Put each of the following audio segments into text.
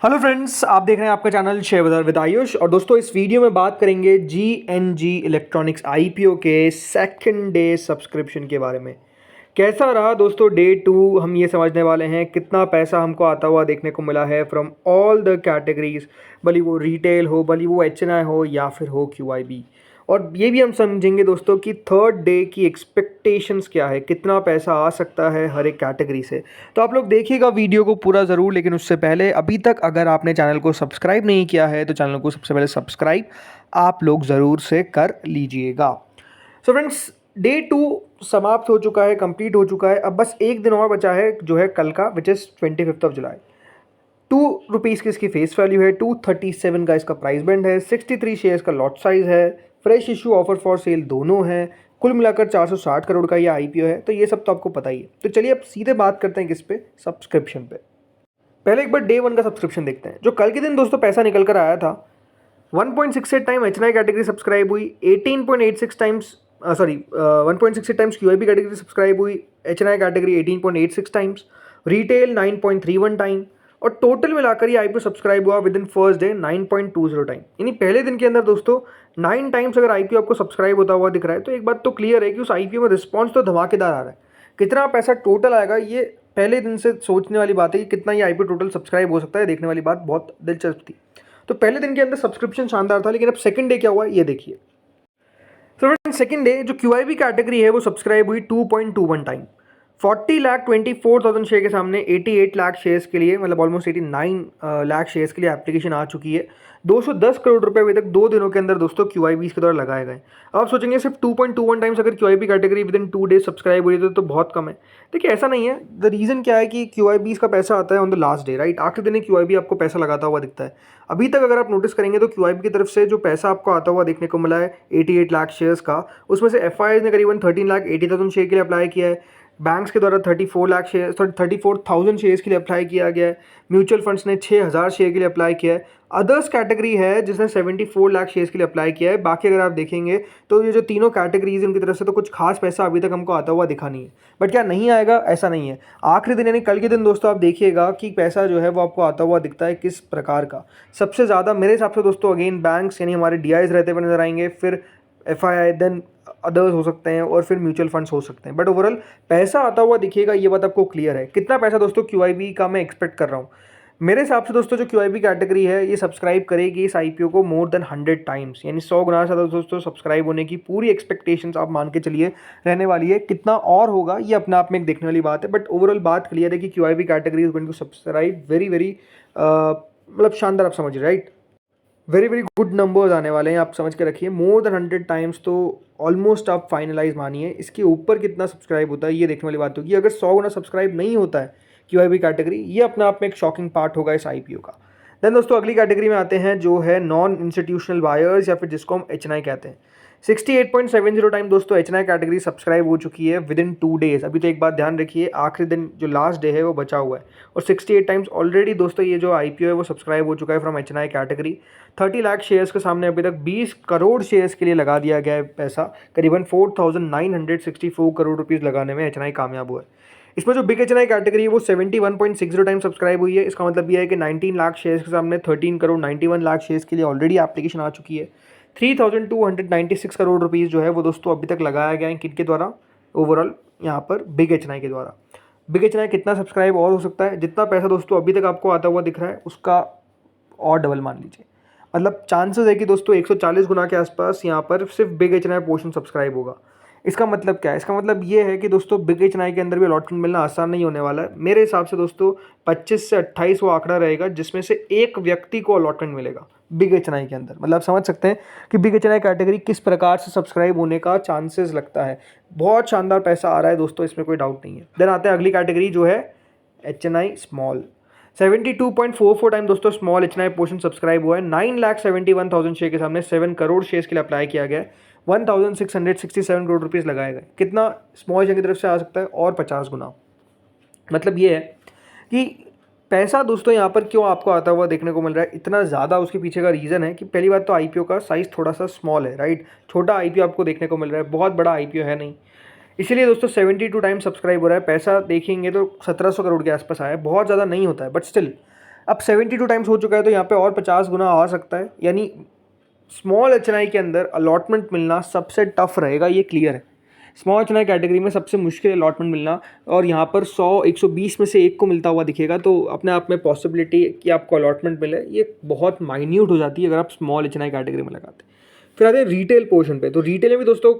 Hello friends, आप देख रहे हैं आपका चैनल शेयर बाजार विद आयुष। और दोस्तों इस वीडियो में बात करेंगे जीएनजी इलेक्ट्रॉनिक्स आईपीओ के सेकंड डे सब्सक्रिप्शन के बारे में। कैसा रहा दोस्तों डे टू, हम ये समझने वाले हैं। कितना पैसा हमको आता हुआ देखने को मिला है फ्रॉम ऑल द कैटेगरीज, भले वो रिटेल हो, भले वो एचएनआई हो या फिर हो क्यूआईबी। और ये भी हम समझेंगे दोस्तों कि थर्ड डे की एक्सपेक्टेशंस क्या है, कितना पैसा आ सकता है हर एक कैटेगरी से। तो आप लोग देखिएगा वीडियो को पूरा ज़रूर, लेकिन उससे पहले अभी तक अगर आपने चैनल को सब्सक्राइब नहीं किया है तो चैनल को सबसे पहले सब्सक्राइब आप लोग ज़रूर से कर लीजिएगा। सो फ्रेंड्स, डे टू समाप्त हो चुका है, कंप्लीट हो चुका है। अब बस एक दिन और बचा है जो है कल का, विच इज़ 25 जुलाई। ₹2 की इसकी फेस वैल्यू है, 237 का इसका प्राइस बैंड है, 63 शेयर्स का लॉट साइज है, fresh issue offer for sale दोनों हैं। कुल मिलाकर 460 करोड़ का ये आईपीओ है। तो ये सब तो आपको पता ही है। तो चलिए अब सीधे बात करते हैं किस पे, सब्सक्रिप्शन पे। पहले एक बार डे वन का सब्सक्रिप्शन देखते हैं। जो कल के दिन दोस्तों पैसा निकल कर आया था, 1.68 टाइम एचएनआई कैटेगरी सब्सक्राइब हुई, 18.86 times 1.68 times QIB category subscribe हुई, HNI category 18.86 times, retail 9.31 time, और टोटल मिलाकर ये आईपीओ सब्सक्राइब हुआ within first day 9.20 time. यानी पहले दिन के अंदर दोस्तों 9 टाइम्स अगर आईपीओ आपको सब्सक्राइब होता हुआ दिख रहा है तो एक बात तो क्लियर है कि उस आईपीओ में रिस्पॉन्स तो धमाकेदार आ रहा है। कितना पैसा टोटल आएगा ये पहले दिन से सोचने वाली बात है कि कितना ये आईपीओ टोटल सब्सक्राइब हो सकता है, देखने वाली बात बहुत दिलचस्प थी। तो पहले दिन के अंदर सब्सक्रिप्शन शानदार था, लेकिन अब सेकंड डे क्या हुआ ये देखिए। तो फ्रेंड सेकंड डे जो क्यूआईबी कैटेगरी है वो सब्सक्राइब हुई 2.21 टाइम। 40,24,000 शेयर के सामने 88 लाख शेयर्स के लिए, मतलब ऑलमोस्ट 89 लाख शेयर्स के लिए एप्लीकेशन आ चुकी है। 210 करोड़ रुपए अभी तक 2 दिनों के अंदर दोस्तों क्यूआईबी के द्वारा लगाए गए। अब आप सोचेंगे सिर्फ 2.21 टाइम्स अगर QIB category with in 2 days subscribe हुई तो बहुत कम है। देखिए ऐसा नहीं है। द रीज़न क्या है कि क्यूआईबी का पैसा आता है on the last day, right. आखिरी दिन क्यूआईबी आपको पैसा लगाता हुआ दिखता है। अभी तक अगर आप नोटिस करेंगे तो क्यूआईबी की तरफ से जो पैसा आपको आता हुआ देखने को मिला है 88 लाख शेयर्स का, उसमें से एफआईआई ने करीबन 13,80,000 शेयर के लिए अप्लाई किया है। बैंक्स के द्वारा 34,000 शेयर्स के लिए अप्लाई किया गया है। म्यूचुअल फंड्स ने 6,000 शेयर के लिए अप्लाई किया है। अदर्स कैटेगरी है जिसने 74 लाख शेयर्स के लिए अप्लाई किया है। बाकी अगर आप देखेंगे तो ये जो तीनों कैटेगरीज है उनकी तरफ से तो कुछ खास पैसा अभी तक हमको आता हुआ दिखा नहीं है। बट क्या नहीं आएगा, ऐसा नहीं है। आखिरी दिन यानी कल के दिन दोस्तों आप देखिएगा कि पैसा जो है वो आपको आता हुआ दिखता है किस प्रकार का। सबसे ज़्यादा मेरे हिसाब से दोस्तों अगेन बैंक्स यानी हमारे डीआईज रहते हुए नजर आएंगे, फिर एफआईआई, देन अदर्स हो सकते हैं, और फिर म्यूचुअल फंड्स हो सकते हैं। बट ओवरऑल पैसा आता हुआ दिखेगा, ये बात आपको क्लियर है। कितना पैसा दोस्तों क्यूआईबी का मैं एक्सपेक्ट कर रहा हूँ। मेरे हिसाब से दोस्तों जो क्यूआईबी कैटेगरी है ये सब्सक्राइब करेगी इस आईपीओ को मोर देन 100 टाइम्स, यानी 100 गुना ज़्यादा दोस्तों सब्सक्राइब होने की पूरी एक्सपेक्टेशंस आप मान के चलिए रहने वाली है। कितना और होगा ये अपने आप में एक देखने वाली बात है। बट ओवरऑल बात क्लियर है कि QIB category is going to subscribe very very, मतलब शानदार, आप समझिए, right. Very very good numbers आने वाले हैं, आप समझ के रखिए। मोर देन 100 टाइम्स तो ऑलमोस्ट आप फाइनलाइज मानिए। इसके ऊपर कितना सब्सक्राइब होता है ये देखने वाली बात होगी। अगर 100 गुना सब्सक्राइब नहीं होता है क्यूआईबी कैटेगरी, ये अपने आप में एक शॉकिंग पार्ट होगा इस आईपीओ का। देन दोस्तों अगली कैटेगरी में आते हैं जो है नॉन इंस्टीट्यूशनल बायर्स, या फिर जिसको हम एचएनआई कहते हैं। 68.70 टाइम दोस्तों एचएनआई कैटेगरी सब्सक्राइब हो चुकी है विद इन 2 डेज। अभी तो एक बात ध्यान रखिए, आखिरी दिन जो लास्ट डे है वो बचा हुआ है, और 68 टाइम्स ऑलरेडी दोस्तों ये जो आईपीओ है वो सब्सक्राइब हो चुका है from HNI category. 30 lakh shares के सामने अभी तक 20 करोड़ शेयर्स के लिए लगा दिया गया है पैसा। करीबन 4,964 करोड़ रुपीज़ लगाने में एचएनआई कामयाब हुआ है। इसमें जो बिग एचएनआई कैटेगरी है वो 71.60 टाइम सब्सक्राइब हुई है। इसका मतलब यह है कि 19 लाख शेयर्स के सामने 13 करोड़ 91 लाख शेयर्स के लिए ऑलरेडी एप्लीकेशन आ चुकी है। 3,296 करोड़ रुपीज़ जो है वो दोस्तों अभी तक लगाया गया है किनके द्वारा, ओवरऑल यहाँ पर बिग एचएनआई के द्वारा। बिग एचएनआई कितना सब्सक्राइब और हो सकता है, जितना पैसा दोस्तों अभी तक आपको आता हुआ दिख रहा है उसका और डबल मान लीजिए। मतलब चांसेस है कि दोस्तों 140 गुना के आसपास यहाँ पर सिर्फ बिग एचएनआई पोर्शन सब्सक्राइब होगा। इसका मतलब क्या है? इसका मतलब ये है कि दोस्तों बिग एचएनआई के अंदर भी अलॉटमेंट मिलना आसान नहीं होने वाला है। मेरे हिसाब से दोस्तों 25 से 28 वो आंकड़ा रहेगा जिसमें से एक व्यक्ति को अलॉटमेंट मिलेगा बिग एचएनआई के अंदर। मतलब आप समझ सकते हैं कि बिग एचएनआई कैटेगरी किस प्रकार से सब्सक्राइब होने का चांसेस लगता है। बहुत शानदार पैसा आ रहा है दोस्तों, इसमें कोई डाउट नहीं है। देन आते हैं अगली कैटेगरी जो है एचएनआई स्मॉल। 72.44 टाइम दोस्तों स्मॉल एचएनआई पोर्शन सब्सक्राइब हुआ है। 9,71,000 शेयर के सामने 7 करोड़ शेयर्स के लिए अप्लाई किया गया है। 1,667 करोड़ रुपीज़ लगाए गए। कितना स्मॉल शेयर की तरफ से आ सकता है? और 50 गुना। मतलब ये है कि पैसा दोस्तों यहाँ पर क्यों आपको आता हुआ देखने को मिल रहा है इतना ज़्यादा, उसके पीछे का रीज़न है कि पहली बात तो आईपीओ का साइज़ थोड़ा सा स्मॉल है, राइट। छोटा आईपीओ आपको देखने को मिल रहा है, बहुत बड़ा आईपीओ है नहीं। इसीलिए दोस्तों 72 टाइम सब्सक्राइब हो रहा है। पैसा देखेंगे तो 1,700 करोड़ के आसपास आया है, बहुत ज़्यादा नहीं होता है, बट स्टिल अब 72 टाइम्स हो चुका है, तो यहाँ पे और 50 गुना आ सकता है। यानी स्मॉल एचएनआई के अंदर अलॉटमेंट मिलना सबसे टफ रहेगा, ये क्लियर है। स्मॉल एचएनआई कैटेगरी में सबसे मुश्किल अलॉटमेंट मिलना, और यहाँ पर 100-120 में से एक को मिलता हुआ दिखेगा, तो अपने आप में पॉसिबिलिटी कि आपको अलॉटमेंट मिले ये बहुत माइन्यूट हो जाती है अगर आप स्मॉल एचएनआई कैटेगरी में लगाते हैं। फिर आते हैं रिटेल पोर्शन पे। तो रिटेल में भी दोस्तों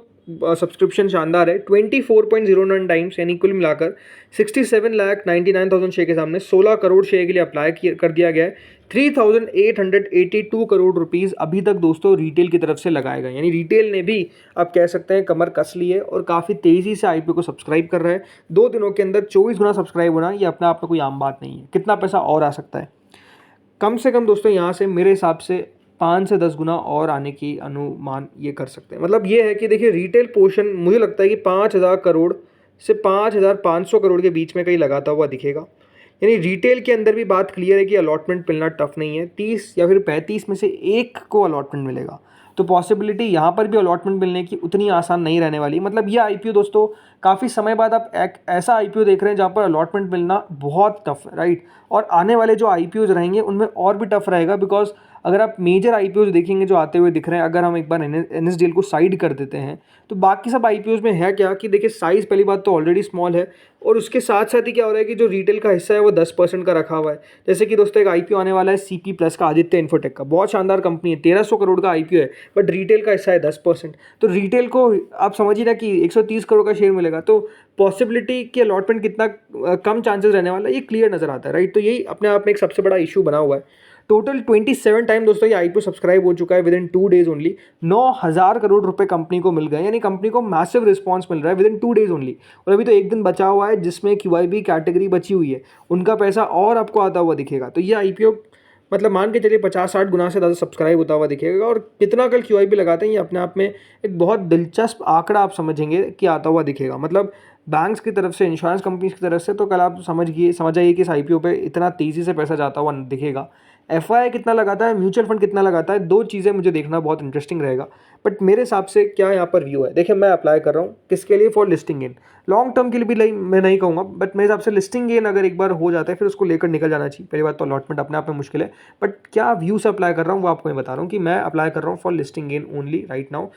सब्सक्रिप्शन शानदार है, 24.09 टाइम्स, यानी कुल मिलाकर 67,99,000 शेयर के सामने 16 करोड़ शेयर के लिए अप्लाई कर दिया गया है। 3,882 करोड़ रुपीस अभी तक दोस्तों रिटेल की तरफ से लगाए गए, यानी रिटेल ने भी आप कह सकते हैं कमर कस ली है और काफ़ी तेज़ी से आईपीओ को सब्सक्राइब कर रहा है। 2 दिनों के अंदर 24 गुना सब्सक्राइब होना ये अपने आप में कोई आम बात नहीं है। कितना पैसा और आ सकता है? कम से कम दोस्तों यहाँ से मेरे हिसाब से 5 से 10 गुना और आने की अनुमान ये कर सकते हैं। मतलब ये है कि देखिए रिटेल पोर्शन मुझे लगता है कि 5,000 करोड़ से 5,500 करोड़ के बीच में कहीं लगाता हुआ दिखेगा। यानी रिटेल के अंदर भी बात क्लियर है कि अलॉटमेंट मिलना टफ नहीं है। 30 या फिर 35 में से एक को अलॉटमेंट मिलेगा, तो पॉसिबिलिटी यहाँ पर भी अलॉटमेंट मिलने की उतनी आसान नहीं रहने वाली। मतलब ये आईपीओ दोस्तों काफ़ी समय बाद आप एक ऐसा आईपीओ देख रहे हैं जहाँ पर अलॉटमेंट मिलना बहुत टफ है, राइट। और आने वाले जो आईपीओज रहेंगे उनमें और भी टफ रहेगा, बिकॉज अगर आप मेजर आईपीओज देखेंगे जो आते हुए दिख रहे हैं, अगर हम एक बार एनएसडीएल को साइड कर देते हैं, तो बाकी सब आईपीओज में है क्या कि देखिए साइज़ पहली बात तो ऑलरेडी स्मॉल है, और उसके साथ साथ ही क्या हो रहा है कि जो रिटेल का हिस्सा है वो 10% का रखा हुआ है। जैसे कि दोस्तों एक आईपीओ आने वाला है सीपी प्लस का, आदित्य इन्फोटेक का, बहुत शानदार कंपनी है, 1300 करोड़ का आईपीओ है, बट रिटेल का हिस्सा है 10%। तो रिटेल को आप समझिए ना कि 130 करोड़ का शेयर मिलेगा, तो पॉसिबिलिटी कि अलॉटमेंट कितना कम चांसेस रहने वाला है ये क्लियर नजर आता है, राइट। तो यही अपने आप में एक सबसे बड़ा इशू बना हुआ है। टोटल 27 टाइम दोस्तों ये आईपीओ सब्सक्राइब हो चुका है with in 2 days only. 9,000 crore रुपए कंपनी को मिल गए, यानी कंपनी को मैसिव रिस्पांस मिल रहा है विद इन 2 डेज ओनली। और अभी तो एक दिन बचा हुआ है जिसमें क्यूआईबी कैटेगरी बची हुई है, उनका पैसा और आपको आता हुआ दिखेगा। तो ये आईपीओ मतलब मान के चलिए 50-60 गुना से ज़्यादा सब्सक्राइब होता हुआ दिखेगा, और कितना कल क्यूआईबी लगाते हैं ये अपने आप में एक बहुत दिलचस्प आंकड़ा आप समझेंगे कि आता हुआ दिखेगा। मतलब बैंक्स की तरफ से, इंश्योरेंस कंपनीज की तरफ से, तो कल आप समझ आइए कि इस आईपीओ पे इतना तेज़ी से पैसा जाता हुआ दिखेगा। एफआई कितना लगाता है, म्यूचुअल फंड कितना लगाता है, 2 चीज़ें मुझे देखना बहुत इंटरेस्टिंग रहेगा। बट मेरे हिसाब से क्या यहाँ पर व्यू है, देखिए मैं अप्लाई कर रहा हूँ किसके लिए, for listing gain. Long term के लिए भी मैं नहीं कहूँगा, बट मेरे हिसाब से लिस्टिंग गेन अगर एक बार हो जाता है फिर उसको लेकर निकल जाना चाहिए। पहली बात तो अलॉटमेंट अपने आप में मुश्किल है, बट क्या व्यू से अप्लाई कर रहा हूँ वो आपको मैं बता रहा हूँ कि मैं अप्लाई कर रहा हूँ for listing gain only right now.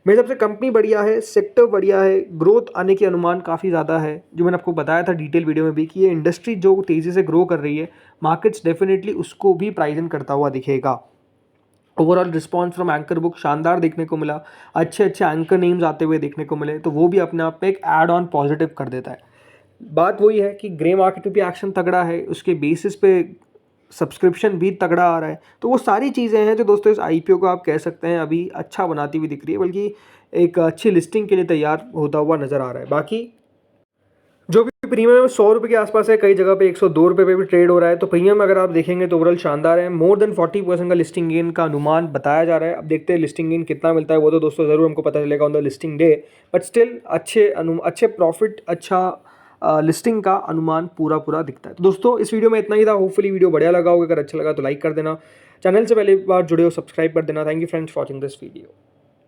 मेरे हिसाब से कंपनी बढ़िया है, सेक्टर बढ़िया है, ग्रोथ आने की अनुमान काफ़ी ज़्यादा है, जो मैंने आपको बताया था डिटेल वीडियो में भी कि ये इंडस्ट्री जो तेज़ी से ग्रो कर रही है, मार्केट्स डेफिनेटली उसको भी प्राइस इन करता हुआ दिखेगा। Overall response from anchor book शानदार देखने को मिला, अच्छे अच्छे एंकर नेम्स आते हुए देखने को मिले, तो वो भी अपने आप में एक ऐड ऑन पॉजिटिव कर देता है। बात वही है कि ग्रे मार्केट पे भी एक्शन तगड़ा है, उसके बेसिस पे सब्सक्रिप्शन भी तगड़ा आ रहा है, तो वो सारी चीज़ें हैं जो दोस्तों इस आईपीओ को आप कह सकते हैं अभी अच्छा बनाती हुई दिख रही है, बल्कि एक अच्छी लिस्टिंग के लिए तैयार होता हुआ नज़र आ रहा है। बाकी जो भी प्रीमियम 100 रुपये के आसपास है, कई जगह पे 102 रुपये पे भी ट्रेड हो रहा है, तो प्रीमियम अगर आप देखेंगे तो ओवरऑल शानदार है। मोर देन 40% का लिस्टिंग गेन का अनुमान बताया जा रहा है। अब देखते हैं लिस्टिंग गेन कितना मिलता है, वो तो दोस्तों ज़रूर हमको पता चलेगा on the listing day, but still अच्छे प्रॉफिट, अच्छा लिस्टिंग का अनुमान पूरा दिखता है। तो दोस्तों इस वीडियो में इतना ही था, होपफुली वीडियो बढ़िया लगा होगा। अगर अच्छा लगा तो लाइक कर देना, चैनल से पहले बार जुड़े हो सब्सक्राइब कर देना। Thank you friends for watching this video.